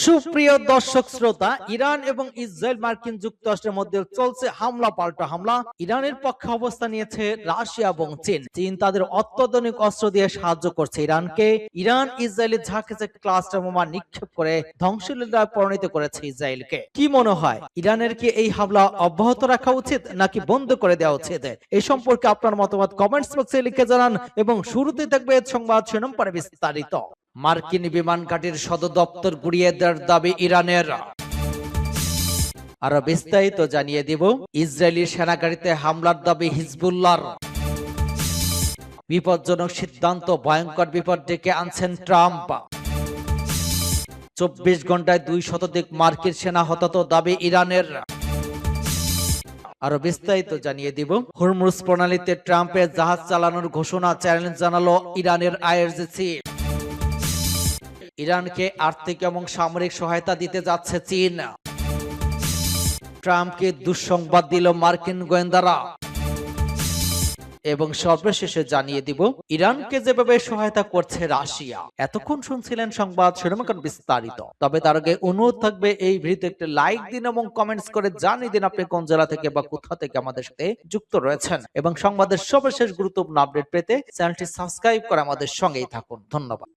সুপ্রিয় দর্শক শ্রোতা, ইরান এবং ইসরায়েল মার্কিন যুক্তরাষ্ট্রের মধ্যে চলছে হামলা পাল্টা হামলা। ইরানের পক্ষে অবস্থান নিয়েছে রাশিয়া এবং চীন। চীন তাদের অত্যাধুনিক অস্ত্র দিয়ে সাহায্য করছে ইরানকে। ইরান ইসরায়েলের ঝাঁকে ক্লাস্টার বোমা নিক্ষেপ করে ধ্বংসলীলায় পরিণত করেছে ইসরায়েলকে। কি মনে হয়, ইরানের কি এই হামলা অব্যাহত রাখা উচিত নাকি বন্ধ করে দেওয়া উচিত? এই সম্পর্কে আপনার মতামত কমেন্টস বক্সে লিখে জানান এবং শুরুতে থাকবে সংবাদ শিরোনাম পরে বিস্তারিত। মার্কিন বিমান ঘাঁটির সদর দপ্তর গুড়িয়ে দেওয়ার দাবি ইরানের। আরো বিস্তারিত জানিয়ে দিব। ইসরায়েলি সেনাগাড়িতে হামলার দাবি হিজবুল্লাহর। বিপজ্জনক সিদ্ধান্ত, ভয়ঙ্কর বিপদ ডেকে আনছেন ট্রাম্প। 24 ঘন্টায় 2 শতাধিক মার্কিন সেনা হতাহত দাবি ইরানের। আরো বিস্তারিত জানিয়ে দিব। হরমুজ প্রণালীতে ট্রাম্পের জাহাজ চালানোর ঘোষণা চ্যালেঞ্জ জানালো ইরানের আইআরজিসি। ইরানকে আর্থিক এবং সামরিক সহায়তা দিতে যাচ্ছে চীন। ট্রাম্পকে দুঃসংবাদ দিল মার্কিন গোয়েন্দারা। এবং সর্বশেষে জানিয়ে দিব, ইরানকে যেভাবে সহায়তা করছে রাশিয়া। এতক্ষণ শুনছিলেন সংবাদ শিরোনাম বিস্তারিত। তবে তার আগে অনুরোধ থাকবে, এই ভিডিওতে একটি লাইক দিন এবং কমেন্টস করে জানিয়ে দিন আপনি কোন জেলা থেকে বা কোথা থেকে আমাদের সাথে যুক্ত রয়েছেন। এবং সংবাদের সর্বশেষ গুরুত্বপূর্ণ আপডেট পেতে চ্যানেলটি সাবস্ক্রাইব করে আমাদের সঙ্গেই থাকুন। ধন্যবাদ।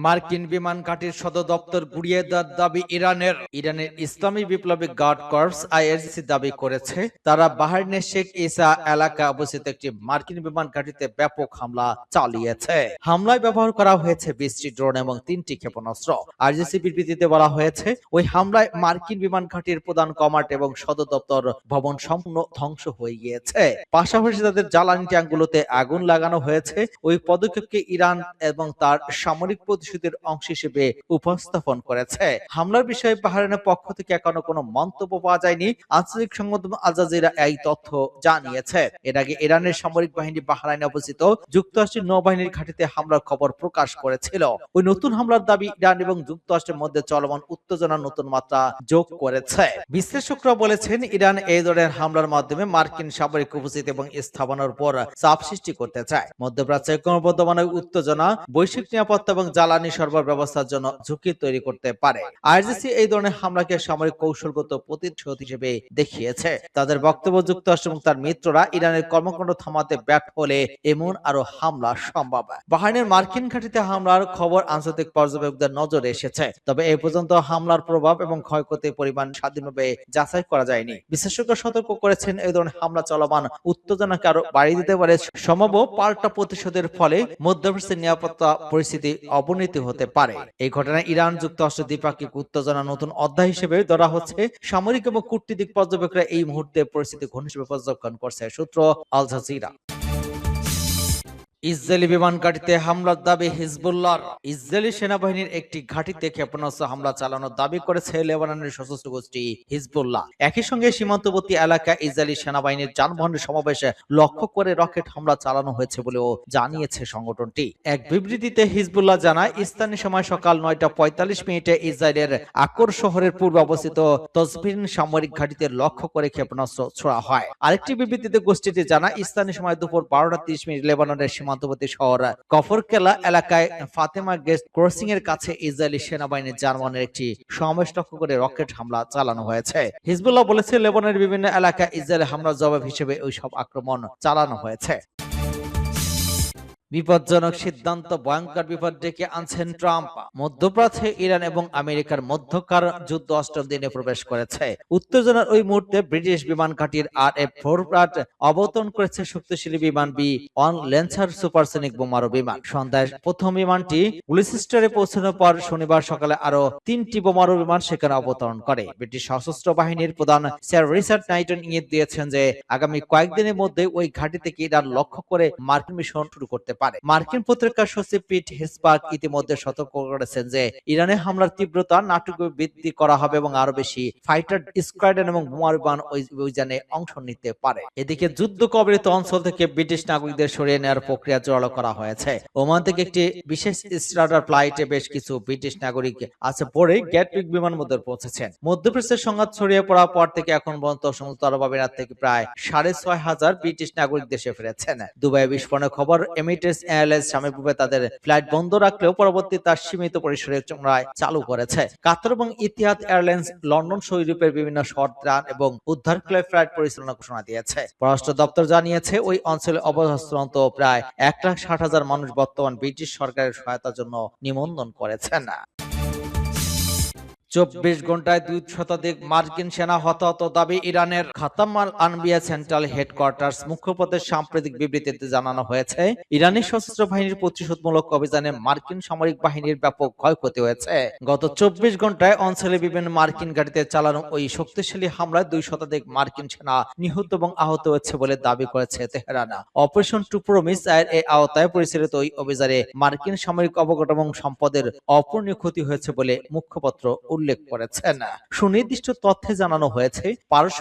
মার্কিন বিমান ঘাঁটির সদর দপ্তর গুড়িয়ে দেওয়ার দাবি ইরানের। ইরানের ইসলামী বিপ্লবী গার্ড কর্পস আইআরজিসি দাবি করেছে, তারা বাহরাইনের শেখ ইসা এলাকা অবস্থিত একটি মার্কিন বিমান ঘাঁটিতে ব্যাপক হামলা চালিয়েছে। হামলায় ব্যবহার করা হয়েছে 20টি ড্রোন এবং 3টি ক্ষেপণাস্ত্র। আইআরজিসি বিবৃতিতে বলা হয়েছে, ওই হামলায় মার্কিন বিমান ঘাঁটির প্রধান কমান্ড এবং সদর দপ্তর ভবন সম্পূর্ণ ধ্বংস হয়ে গিয়েছে। পাশাপাশি তাদের জ্বালানি ট্যাঙ্কগুলোতে আগুন লাগানো হয়েছে। ওই পদক্ষেপকে ইরান এবং তার সামরিক প্রতিশোধের অংশ হিসেবে উপস্থাপন করেছে। হামলার বিষয়ে বাহরাইনের পক্ষ থেকে এখনো কোনো মন্তব্য পাওয়া যায়নি। আঞ্চলিক সংবাদ আল জাজিরা এই তথ্য জানিয়েছে। এর আগে ইরানের সামরিক বাহিনী বাহরাইনে অবস্থিত যুক্তরাষ্ট্রের নৌবাহিনীর ঘাঁটিতে হামলার খবর প্রকাশ করেছিল। ওই নতুন হামলার দাবি ইরান এবং যুক্তরাষ্ট্রের মধ্যে চলমান উত্তেজনার নতুন মাত্রা যোগ করেছে। বিশ্লেষকরা বলেছেন, ইরান এই ধরনের হামলার মাধ্যমে মার্কিন সামরিক উপস্থিতি এবং স্থাপনার উপর চাপ সৃষ্টি করতে চায়। মধ্যপ্রাচ্যে ক্রমবর্ধমান উত্তেজনা বৈশ্বিক নিরাপত্তা এবং জ্বালানি সরবরাহ ব্যবস্থার জন্য ঝুঁকি তৈরি করতে পারে। আইআরজিসি এই ধরনের হামলাকে সামরিক কৌশলগত প্রতিশোধ হিসেবে দেখিয়েছে। তাদের বক্তব্য, যুক্তরাষ্ট্র এবং তার মিত্ররা ইরানের কর্মকাণ্ড থামাতে ব্যর্থ হলে এমন আরো হামলা সম্ভব। বাহরাইনের মার্কিন ঘাঁটিতে হামলার খবর আন্তর্জাতিক পর্যবেক্ষকদের নজরে এসেছে, তবে এই পর্যন্ত হামলার প্রভাব এবং ক্ষয়ক্ষতির পরিমাণ স্বাধীনভাবে যাচাই করা যায়নি। বিশেষজ্ঞরা সতর্ক করেছেন, এই ধরনের হামলা চলমান উত্তেজনাকে আরো বাড়িয়ে দিতে পারে। সম্ভাব্য পাল্টা প্রতিশোধের ফলে মধ্যপ্রাচ্যের নিরাপত্তা পরিস্থিতি অবনতি হতে পারে। এই ঘটনায় ইরান যুক্তরাষ্ট্র দ্বিপাক্ষিক উত্তেজনা নতুন অধ্যায় হিসেবে ধরা হচ্ছে। সামরিক এবং কূটনৈতিক পর্যবেক্ষকরা এই মুহূর্তে পরিস্থিতি ঘনিষ্ঠভাবে পর্যবেক্ষণ করছে। সূত্র আল জাজিরা। ইসরায়েলি বিমান ঘাঁটিতে হামলার দাবি হিজবুল্লাহর। ইসরায়েলি সেনাবাহিনীর একটি ঘাঁটিতে ক্ষেপণাস্ত্র হামলা চালানোর দাবি করেছে লেবাননের সশস্ত্র গোষ্ঠী হিজবুল্লাহ। একই সঙ্গে সীমান্তবর্তী এলাকায় ইসরায়েলি সেনাবাহিনীর যানবাহনের সমাবেশে লক্ষ্য করে রকেট হামলা চালানো হয়েছে বলেও জানিয়েছে সংগঠনটি। এক বিবৃতিতে হিজবুল্লাহ জানায়, স্থানীয় সময় সকাল 9:45 ইসরায়েলের আকর শহরের পূর্বে অবস্থিত তসবিন সামরিক ঘাঁটিতে লক্ষ্য করে ক্ষেপণাস্ত্র ছোড়া হয়। আরেকটি বিবৃতিতে গোষ্ঠীটি জানায়, স্থানীয় সময় দুপুর 12:30 লেবাননের সীমান্তবর্তী শহর কফরকেলা এলাকায় ফাতেমা গেস্ট ক্রসিং এর কাছে ইসরায়েলি সেনাবাহিনীর জার্মানের একটি সমাবেশ লক্ষ্য করে রকেট হামলা চালানো হয়েছে। হিজবুল্লাহ বলেছে, লেবাননের বিভিন্ন এলাকায় ইসরায়েলি হামলার জবাব হিসেবে ওই সব আক্রমণ চালানো হয়েছে। বিপজ্জনক সিদ্ধান্ত, ভয়ঙ্কর বিপদ ডেকে আনছেন ট্রাম্প। মধ্যপ্রাচ্যে ইরান এবং আমেরিকার মধ্যকার যুদ্ধ 8ম দিনে প্রবেশ করেছে। উত্তেজনার ওই মুহূর্তে ব্রিটিশ বিমান ঘাঁটির RF-4 অবতরণ করেছে শক্তিশালী বিমান B-1 ল্যান্সার সুপারসনিক বোমারু বিমান। সন্ধ্যায় প্রথম বিমানটি গ্লুচিস্টারে পৌঁছানোর পর শনিবার সকালে আরো 3টি বোমারু বিমান সেখানে অবতরণ করে। ব্রিটিশ সশস্ত্র বাহিনীর প্রধান স্যার রিচার্ড নাইটন ইঙ্গিত দিয়েছেন যে আগামী কয়েকদিনের মধ্যে ওই ঘাঁটি থেকে ইরান লক্ষ্য করে মার্কিন মিশন শুরু করতে পারে। মার্কিন পত্রিকা সচিব পিট হেক্সবার্গ ইতিমধ্যে সতর্ক করেছেন যে ইরানের হামলার তীব্রতা নাটকীয়ভাবে বৃদ্ধি করা হবে এবং আরো বেশি ফাইটার স্কোয়াড্রন এবং বোমারু বিমান অভিযানে অংশ নিতে পারে। এদিকে যুদ্ধ কবলিত অঞ্চল থেকে ব্রিটিশ নাগরিকদের সরিয়ে নেওয়ার প্রক্রিয়া জোরালো করা হয়েছে। ওমান থেকে একটি বিশেষ স্টার্টার ফ্লাইটে বেশ কিছু ব্রিটিশ নাগরিক আছে পরে গ্যাটউইক বিমানবন্দর পৌঁছেছেন। মধ্যপ্রাচ্যের সংঘাত ছড়িয়ে পড়ার পর থেকে এখন পর্যন্ত সংযুক্ত আরব আমিরাত থেকে প্রায় 6,500 ব্রিটিশ নাগরিক দেশে ফিরেছেন। দুবাই বিস্ফোরণের খবর এমিরেটস ইন্ডিয়ান এয়ারলাইন্স সাময়িকভাবে তাদের ফ্লাইট বন্ধ রাখলেও পরবর্তী তার সীমিত পরিসরে পুনরায় চালু করেছে। কাতার এবং ইতিহাদ এয়ারলাইন্স লন্ডন সহ ইউরোপের বিভিন্ন শহর ত্রাণ এবং উদ্ধার ফ্লাইট পরিচালনা ঘোষণা দিয়েছে। পররাষ্ট্র দপ্তর জানিয়েছে ওই অঞ্চলে অবস্থানরত প্রায় 1,60,000 মানুষ বর্তমান ব্রিটিশ সরকারের সহায়তার জন্য নিবন্ধন করেছেন। 24 ঘন্টায় 2 শতাধিক মার্কিন সেনা হতাহত দাবি ইরানের। খাতাম আল আনবিয়া সেন্ট্রাল হেডকোয়ার্টার্স মুখপাত্রের সাম্প্রতিক বিবৃতিতে জানানো হয়েছে, ইরানি সশস্ত্র বাহিনীর প্রতিশোধমূলক অভিযানে মার্কিন সামরিক বাহিনীর ব্যাপক ক্ষয়ক্ষতি হয়েছে। গত 24 ঘন্টায় অঞ্চলে বিভিন্ন মার্কিন ঘাঁটিতে চালানো ওই শক্তিশালী হামলায় 2 শতাধিক মার্কিন সেনা নিহত এবং আহত হয়েছে বলে দাবি করেছে তেহরান। অপারেশন টু প্রমিস এর আওতায় পরিচালিত ওই অভিযানে মার্কিন সামরিক অবকাঠামো এবং সম্পদের অপূরণীয় ক্ষতি হয়েছে বলে মুখপাত্র উল্লেখ করেছেন। সুনির্দিষ্ট তথ্যে জানানো হয়েছে, পারস্য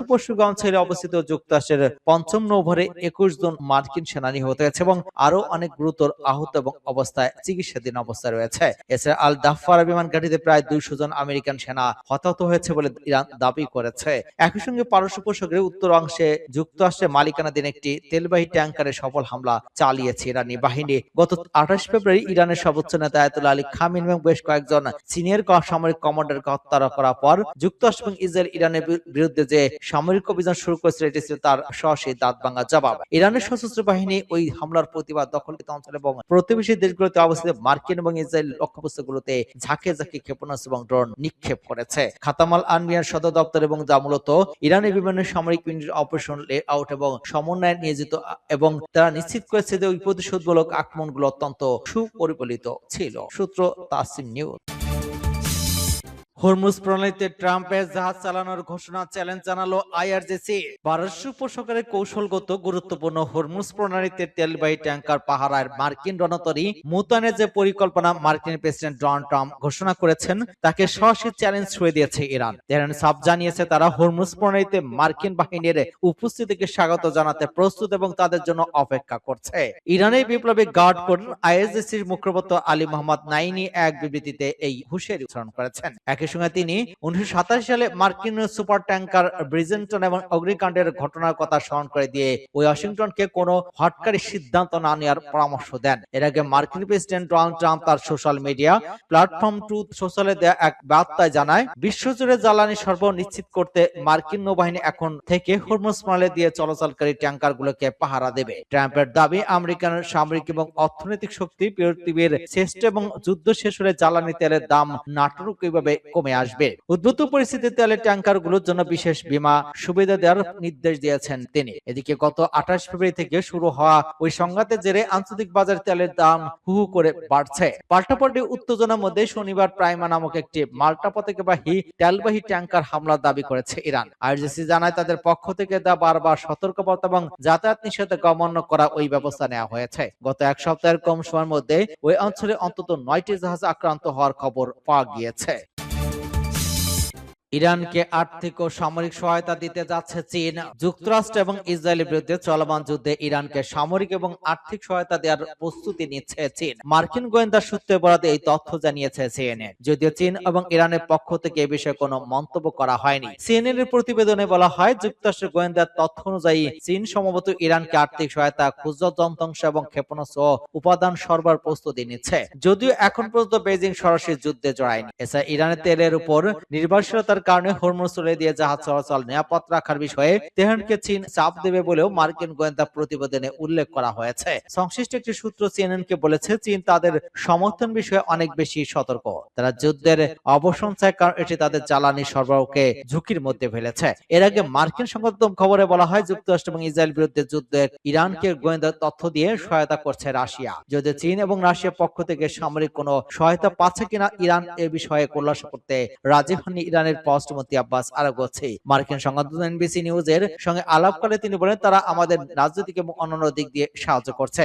অঞ্চলে অবস্থিত যুক্তরাষ্ট্রের ৫ম নৌবহরে ২১ জন মার্কিন সেনা নিহত হয়েছে এবং আরো অনেক গুরুতর আহত এবং অবস্থায় চিকিৎসাধীন অবস্থায় রয়েছে। এছাড়া আল দাফারা বিমান ঘাঁটিতে প্রায় ২০০ জন আমেরিকান সেনা হতাহত হয়েছে বলে ইরান দাবি করেছে। একই সঙ্গে পারস্য উপসাগরের উত্তর অংশে যুক্তরাষ্ট্রের মালিকানাধীন একটি তেলবাহী ট্যাঙ্কারে সফল হামলা চালিয়েছে ইরানি বাহিনী। গত ২৮ ফেব্রুয়ারি ইরানের সর্বোচ্চ নেতা আয়াতুল্লাহ আলী খামেনি এবং বেশ কয়েকজন সিনিয়র সামরিক কমান্ডারকে হত্যা করার পর যুক্তরাষ্ট্র এবং ইসরায়েল ইরানের বিরুদ্ধে যে সামরিক অভিযান শুরু করেছিল, এটি ছিল তার সরাসরি দাঁতভাঙা জবাব। ইরানের সশস্ত্র বাহিনী ওই হামলার প্রতিবাদ দখলকৃত অঞ্চল এবং প্রতিবেশী দেশগুলোতে অবস্থিত মার্কিন এবং ইসরায়েল লক্ষ্যবস্তুগুলোতে ঝাঁকে ঝাঁকে ক্ষেপণাস্ত্র এবং ড্রোন নিক্ষেপ করেছে। খাতাম আল আনবিয়ার সদর দপ্তর এবং যা মূলত ইরানের বিভিন্ন সামরিক ইউনিটের অপারেশন লেআউট এবং সমন্বয়ে নিয়োজিত এবং তারা নিশ্চিত করেছে যে ওই প্রতিশোধমূলক আক্রমণগুলো অত্যন্ত সুপরিকল্পিত ছিল। সূত্র তাসনিম নিউজ। হরমুজ প্রণালীতে ট্রাম্পের জাহাজ চালানোর ঘোষণা চ্যালেঞ্জ জানালো আইআরজিসি। পারস্য উপসাগরের কৌশলগত গুরুত্বপূর্ণ হরমুজ প্রণালীতে তেলবাহী ট্যাঙ্কার পাহারায় মার্কিন রণতরী মোতায়েনের যে পরিকল্পনা মার্কিন প্রেসিডেন্ট ডোনাল্ড ট্রাম্প ঘোষণা করেছেন, তাকে সরাসরি চ্যালেঞ্জ ছুড়ে দিয়েছে ইরান। তেহরান সাফ জানিয়েছে তারা হরমুজ প্রণালীতে মার্কিন বাহিনীর উপস্থিতিকে স্বাগত জানাতে প্রস্তুত এবং তাদের জন্য অপেক্ষা করছে। ইরানের বিপ্লবী গার্ড কোর আইআরজিসির মুখপাত্র আলী মোহাম্মদ নাইনি এক বিবৃতিতে এই হুঁশিয়ারি উচ্চারণ করেছেন। একই সঙ্গে তিনি 1987 সালে মার্কিন সুপার ট্যাঙ্কার ব্রিজেন্টন এবং অগ্নিকাণ্ডের ঘটনার কথা স্মরণ করে দিয়ে ওয়াশিংটনকে কোনো হটকারী সিদ্ধান্ত না নেওয়ার পরামর্শ দেন। এর আগে মার্কিন প্রেসিডেন্ট ডোনাল্ড ট্রাম্প তার সোশ্যাল মিডিয়া প্ল্যাটফর্ম ট্রুথ সোশ্যালে দেয়া এক বার্তায় জানায়, বিশ্বজুড়ে জ্বালানি সরবরাহ নিশ্চিত করতে মার্কিন নৌবাহিনী এখন থেকে হরমুজ প্রণালী দিয়ে চলাচলকারী ট্যাঙ্কারগুলোকে পাহারা দেবে। ট্রাম্পের দাবি, আমেরিকান সামরিক এবং অর্থনৈতিক শক্তি পৃথিবীর শ্রেষ্ঠ এবং যুদ্ধ শেষ হলে জ্বালানি তেলের দাম নাটকীয়ভাবে কমে আসবে। উদ্ভূত পরিস্থিতিতে তেলের ট্যাঙ্কারগুলোর জন্য বিশেষ বীমা সুবিধা দেওয়ার নির্দেশ দিয়েছেন তিনি। এদিকে গত 28 ফেব্রুয়ারি থেকে শুরু হওয়া ওই সংঘাতের জেরে আন্তর্জাতিক বাজারে তেলের দাম হু হু করে বাড়ছে। পাল্টাপাল্টি উত্তেজনার মধ্যে শনিবার প্রাইমা নামক একটি মাল্টা পতাকাবাহী তেলবাহী ট্যাঙ্কার হামলার দাবি করেছে ইরান। আইআরজিসি জানায় তাদের পক্ষ থেকে বারবার সতর্কবার্তা এবং যাতায়াত নিষেধাজ্ঞা অমান্য করা ওই ব্যবস্থা নেওয়া হয়েছে। গত এক সপ্তাহের কম সময়ের মধ্যে ওই অঞ্চলে অন্তত 9টি জাহাজ আক্রান্ত হওয়ার খবর পাওয়া গিয়েছে। ইরানকে আর্থিক ও সামরিক সহায়তা দিতে যাচ্ছে চীন। যুক্তরাষ্ট্র এবং ইসরায়েলের বিরুদ্ধে চলমান যুদ্ধে ইরানকে সামরিক এবং আর্থিক সহায়তা দেওয়ার প্রস্তুতি নিচ্ছে চীন। মার্কিন গোয়েন্দা সূত্রে বরাতে এই তথ্য জানিয়েছে সিএনএন। যদিও চীন এবং ইরানের পক্ষ থেকে এ বিষয়ে কোনো মন্তব্য করা হয়নি। সিএনএন এর প্রতিবেদনে বলা হয়, যুক্তরাষ্ট্রের গোয়েন্দা তথ্য অনুযায়ী চীন সম্ভবত ইরানকে আর্থিক সহায়তা, খুচরা যন্ত্রাংশ এবং ক্ষেপণাস্ত্র উপাদান সরবরাহ প্রস্তুতি নিচ্ছে। যদিও এখন পর্যন্ত বেজিং সরাসরি যুদ্ধে জড়ায়নি। এছাড়া ইরানের তেলের উপর নির্ভরশীলতার কারণে হরমুজ প্রণালী দিয়ে জাহাজ চলাচল নিরাপদ রাখার বিষয়ে তেহরানকে চীন চাপ দেবে বলেও মার্কিন গোয়েন্দা প্রতিবেদনে উল্লেখ করা হয়েছে। সংশ্লিষ্ট একটি সূত্র সিএনএনকে বলেছে, চীন তাদের সমর্থন বিষয়ে অনেক বেশি সতর্ক। তারা যুদ্ধের অবসান চায় কারণ এটি তাদের জ্বালানি সরবরাহকে ঝুঁকির মধ্যে ফেলেছে। এর আগে মার্কিন সংবাদ খবরে বলা হয়, যুক্তরাষ্ট্র এবং ইসরায়েল বিরুদ্ধে যুদ্ধে ইরানকে গোয়েন্দা তথ্য দিয়ে সহায়তা করছে রাশিয়া। যদিও চীন এবং রাশিয়ার পক্ষ থেকে সামরিক কোনো সহায়তা পাচ্ছে কিনা ইরান এ বিষয়ে খোলাসা করতে রাজি হননি ইরানের পররাষ্ট্রমন্ত্রী আব্বাস আরাগচি। মার্কিন সংবাদ এনবিসি নিউজের সঙ্গে আলাপকালে তিনি বলেন, তারা আমাদের রাজনৈতিক এবং অন্যান্য দিক দিয়ে সাহায্য করছে।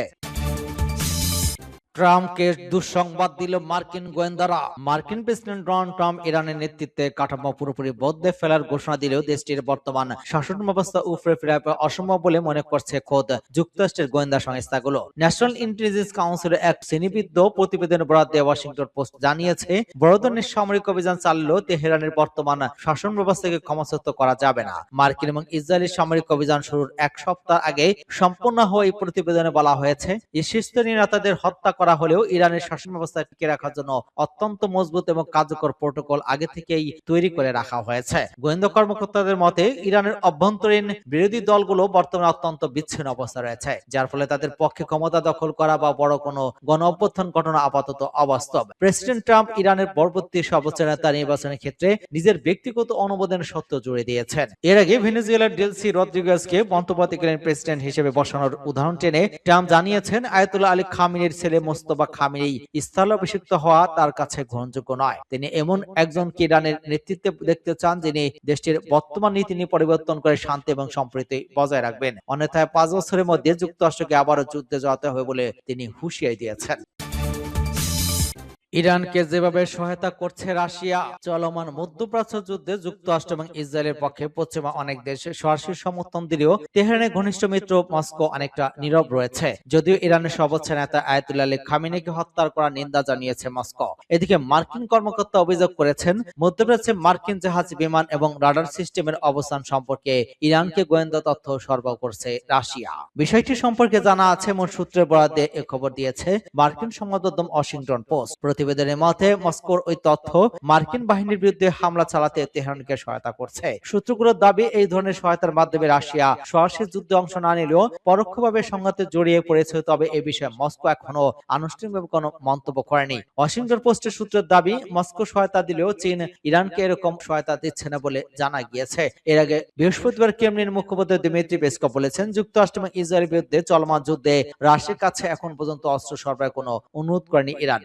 ট্রাম্পকে দুঃসংবাদ দিল মার্কিন গোয়েন্দারা। মার্কিন প্রেসিডেন্ট ডোনাল্ড ট্রাম্প ইরানের নেতৃত্বে কাঠামো পুরোপুরি বদলে ফেলার ঘোষণা দিলেও দেশটির বর্তমান শাসন ব্যবস্থা উপরে ফেরা অসম্ভব বলে মনে করছে খোদ যুক্তরাষ্ট্রের গোয়েন্দা সংস্থাগুলো। ন্যাশনাল ইন্টেলিজেন্স কাউন্সিলের এক শ্রেণীবদ্ধ প্রতিবেদন বরাদ দিয়ে ওয়াশিংটন পোস্ট জানিয়েছে, বড় ধরনের সামরিক অভিযান চালালেও তেহরানের বর্তমান শাসন ব্যবস্থাকে ক্ষমতাচ্যুত করা যাবে না। মার্কিন এবং ইসরায়েলি সামরিক অভিযান শুরুর এক সপ্তাহ আগে সম্পূর্ণ হওয়া এই প্রতিবেদনে বলা হয়েছে, শীর্ষস্থানীয় নেতাদের হত্যা করা হলেও ইরানের শাসন ব্যবস্থা টিকে রাখার জন্য অত্যন্ত মজবুত এবং কার্যকর প্রোটোকল আগে থেকেই তৈরি করে রাখা হয়েছে। গোয়েন্দা কর্মকর্তাদের মতে, ইরানের অভ্যন্তরীণ বিরোধী দলগুলো বর্তমানে অত্যন্ত বিচ্ছিন্ন অবস্থা রয়েছে, যার ফলে তাদের পক্ষে ক্ষমতা দখল করা বা বড় কোনো গণ অভ্যুত্থান ঘটনা আপাতত অবাস্তব। প্রেসিডেন্ট ট্রাম্প ইরানের পরবর্তী সর্বোচ্চ নেতা নির্বাচনের ক্ষেত্রে নিজের ব্যক্তিগত অনুমোদনের সত্য জুড়ে দিয়েছেন। এর আগে ভেনেজুয়েলার ডেলসি রদ্রিগেজকে মধ্যপ্রাচ্যকালীন প্রেসিডেন্ট হিসেবে বসানোর উদাহরণ টেনে ট্রাম্প জানিয়েছেন, আয়াতুল্লাহ আলী খামেনির ছেলে মোস্তফা খামেনি স্থলাভিষিক্ত হওয়া তার কাছে গ্রহণযোগ্য নয়। তিনি এমন একজনকে ইরানের নেতৃত্বে দেখতে চান যিনি দেশটির বর্তমান নীতি পরিবর্তন করে শান্তি এবং সম্প্রীতি বজায় রাখবেন, অন্যথায় 5 বছরের মধ্যে যুক্তরাষ্ট্রকে আবারও যুদ্ধে জড়াতে হবে বলে তিনি হুঁশিয়ারি দিয়েছেন। ইরানকে যেভাবে সহায়তা করছে রাশিয়া, চলমান মধ্যপ্রাচ্য যুদ্ধে যুক্তরাষ্ট্র এবং ইসরায়েলের পক্ষে পশ্চিমা অনেক দেশ সরাসরি সমর্থন দিলেও তেহরানের ঘনিষ্ঠ মিত্র মস্কো অনেকটা নীরব রয়েছে। যদিও ইরানের সর্বোচ্চ নেতা আয়াতুল্লাহ আলী খামেনিকে হত্যার করার নিন্দা জানিয়েছে মস্কো। এদিকে মার্কিন কর্মকর্তা অভিযোগ করেছেন, মধ্যপ্রাচ্যে মার্কিন জাহাজ, বিমান এবং রাডার সিস্টেমের অবস্থান সম্পর্কে ইরানকে গোয়েন্দা তথ্য সরবরাহ করছে রাশিয়া। বিষয়টি সম্পর্কে জানা আছে এমন সূত্রে বরাদ দিয়ে এ খবর দিয়েছে মার্কিন সংবাদ মাধ্যম ওয়াশিংটন পোস্ট। প্রতিবেদনের মতে, মস্কোর ওই তথ্য মার্কিন বাহিনীর বিরুদ্ধে হামলা চালাতে তেহরানকে সহায়তা করছে। সূত্রগুলোর দাবি, এই ধরনের সহায়তার মাধ্যমে রাশিয়া সরাসরি যুদ্ধে অংশ না নিলেও পরোক্ষভাবে সংঘাতে জড়িয়ে পড়েছে। তবে এ বিষয়ে মস্কো এখনো আনুষ্ঠানিকভাবে কোনো মন্তব্য করেনি। ওয়াশিংটন পোস্টের সূত্রের দাবি, মস্কো সহায়তা দিলেও চীন ইরানকে এরকম সহায়তা দিচ্ছে না বলে জানা গিয়েছে। এর আগে বৃহস্পতিবার ক্রেমলিন মুখপাত্র দিমিত্রি পেসকভ বলেছেন, যুক্তরাষ্ট্র এবং ইসরায়েলের বিরুদ্ধে চলমান যুদ্ধে রাশিয়ার কাছে এখন পর্যন্ত অস্ত্র সরবরাহের কোনো অনুরোধ করেনি ইরান।